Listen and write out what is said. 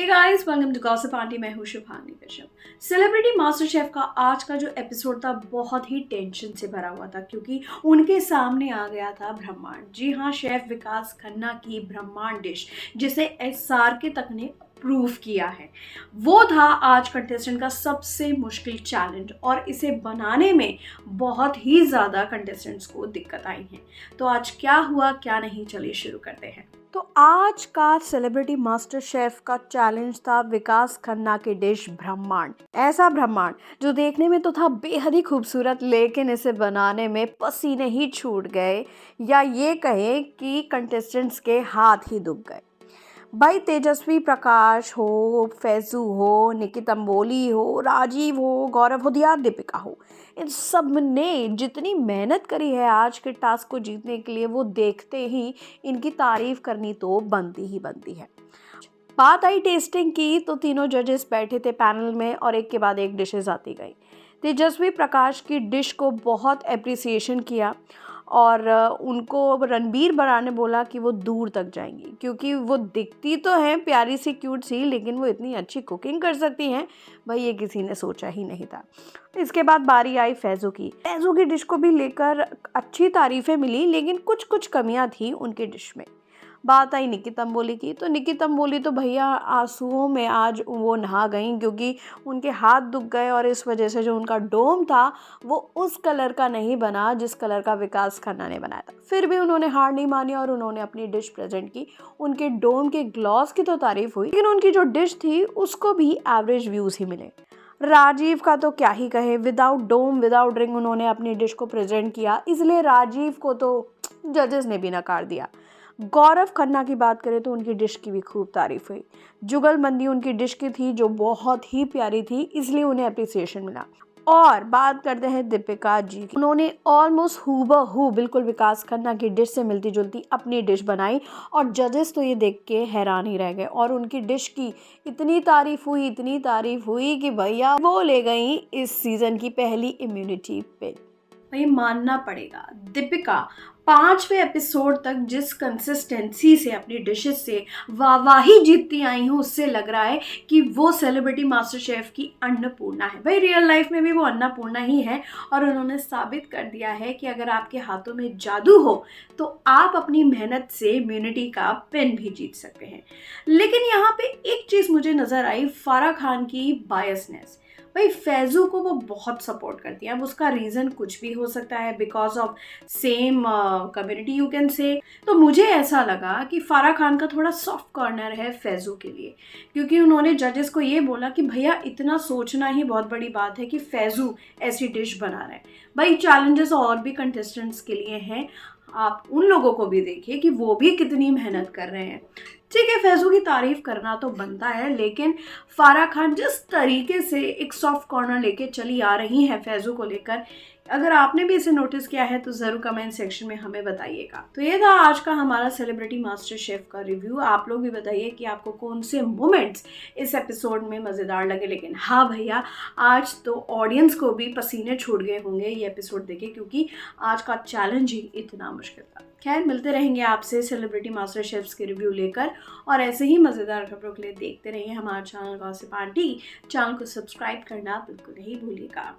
Guys, welcome to gossip aunty. मैं हूं Shubhangi Kashyap. Celebrity master chef का आज का जो एपिसोड था बहुत ही टेंशन से भरा हुआ था क्योंकि उनके सामने आ गया था ब्रह्मांड। जी हाँ, शेफ विकास खन्ना की ब्रह्मांड डिश जिसे एसआरके तक ने प्रूव किया है, वो था आज कंटेस्टेंट का सबसे मुश्किल चैलेंज और इसे बनाने में बहुत ही ज़्यादा कंटेस्टेंट्स को दिक्कत आई है। तो आज क्या हुआ क्या नहीं, चलिए शुरू करते हैं। तो आज का सेलिब्रिटी मास्टर शेफ का चैलेंज था विकास खन्ना की डिश ब्रह्मांड। ऐसा ब्रह्मांड जो देखने में तो था बेहद ही खूबसूरत, लेकिन इसे बनाने में पसीने ही छूट गए या ये कहें कि कंटेस्टेंट्स के हाथ ही दुख गए। भाई तेजस्वी प्रकाश हो, फैजू हो, निकी तंबोली हो, राजीव हो, गौरव हो या दीपिका हो, इन सब ने जितनी मेहनत करी है आज के टास्क को जीतने के लिए, वो देखते ही इनकी तारीफ करनी तो बनती ही बनती है। बात आई टेस्टिंग की तो तीनों जजेस बैठे थे पैनल में और एक के बाद एक डिशेस आती गई। तेजस्वी प्रकाश की डिश को बहुत एप्रिसिएशन किया और उनको रणबीर बरार ने बोला कि वो दूर तक जाएंगी क्योंकि वो दिखती तो हैं प्यारी सी क्यूट सी, लेकिन वो इतनी अच्छी कुकिंग कर सकती हैं, भाई ये किसी ने सोचा ही नहीं था। इसके बाद बारी आई फैजू की। फैजू की डिश को भी लेकर अच्छी तारीफ़ें मिली, लेकिन कुछ कुछ कमियां थी उनकी डिश में। बात आई निकी तंबोली की तो निकी तंबोली तो भैया आंसुओं में आज वो नहा गई क्योंकि उनके हाथ दुख गए और इस वजह से जो उनका डोम था वो उस कलर का नहीं बना जिस कलर का विकास खन्ना ने बनाया था। फिर भी उन्होंने हार नहीं मानी और उन्होंने अपनी डिश प्रेजेंट की। उनके डोम के ग्लॉस की तो तारीफ हुई, लेकिन उनकी जो डिश थी उसको भी एवरेज व्यूज़ ही मिले। राजीव का तो क्या ही कहे, विदाउट डोम विदाउट रिंग उन्होंने अपनी डिश को प्रेजेंट किया, इसलिए राजीव को तो जजेस ने भी नकार दिया। गौरव खन्ना की बात करें तो उनकी डिश की भी खूब तारीफ हुई। जुगलबंदी उनकी डिश की थी जो बहुत ही प्यारी थी, इसलिए उन्हें अप्रिसिएशन मिला। और बात करते हैं दीपिका जी की। उन्होंने ऑलमोस्ट हूबहू बिल्कुल विकास खन्ना की डिश से मिलती जुलती अपनी डिश बनाई और जजेस तो ये देख के हैरान ही रह गए और उनकी डिश की इतनी तारीफ हुई कि भैया वो ले गई इस सीजन की पहली इम्यूनिटी पिन। भाई मानना पड़ेगा, दीपिका 5वें एपिसोड तक जिस कंसिस्टेंसी से अपनी डिशेस से वाहवाही जीतती आई हूँ, उससे लग रहा है कि वो सेलिब्रिटी मास्टर शेफ की अन्नपूर्णा है। भाई रियल लाइफ में भी वो अन्नपूर्णा ही है और उन्होंने साबित कर दिया है कि अगर आपके हाथों में जादू हो तो आप अपनी मेहनत से इम्यूनिटी का पिन भी जीत सकते हैं। लेकिन यहाँ पे एक चीज़ मुझे नज़र आई, फराह खान की बायसनेस। भाई फैजू को वो बहुत सपोर्ट करती है। अब उसका रीज़न कुछ भी हो सकता है, because of same community you can say. तो मुझे ऐसा लगा कि फराह खान का थोड़ा सॉफ्ट कॉर्नर है फैजू के लिए, क्योंकि उन्होंने जजेस को ये बोला कि भैया इतना सोचना ही बहुत बड़ी बात है कि फैजू ऐसी डिश बना रहे हैं। भाई चैलेंजेस और भी कंटेस्टेंट्स के लिए हैं, आप उन लोगों को भी देखिए कि वो भी कितनी मेहनत कर रहे हैं। ठीक है, फैजू की तारीफ करना तो बनता है, लेकिन फराह खान जिस तरीके से एक सॉफ्ट कॉर्नर लेके चली आ रही हैं फैजू को लेकर, अगर आपने भी इसे नोटिस किया है तो ज़रूर कमेंट सेक्शन में हमें बताइएगा। तो ये था आज का हमारा सेलिब्रिटी मास्टर शेफ का रिव्यू। आप लोग भी बताइए कि आपको कौन से मोमेंट्स इस एपिसोड में मज़ेदार लगे। लेकिन हाँ भैया, आज तो ऑडियंस को भी पसीने छूट गए होंगे ये एपिसोड देखे, क्योंकि आज का चैलेंज ही इतना मुश्किल था। खैर, मिलते रहेंगे आपसे सेलिब्रिटी मास्टर शेफ्स के रिव्यू लेकर और ऐसे ही मज़ेदार खबरों के लिए देखते रहिए हमारा चैनल गॉसिप आंटी। चैनल को सब्सक्राइब करना बिल्कुल नहीं भूलिएगा।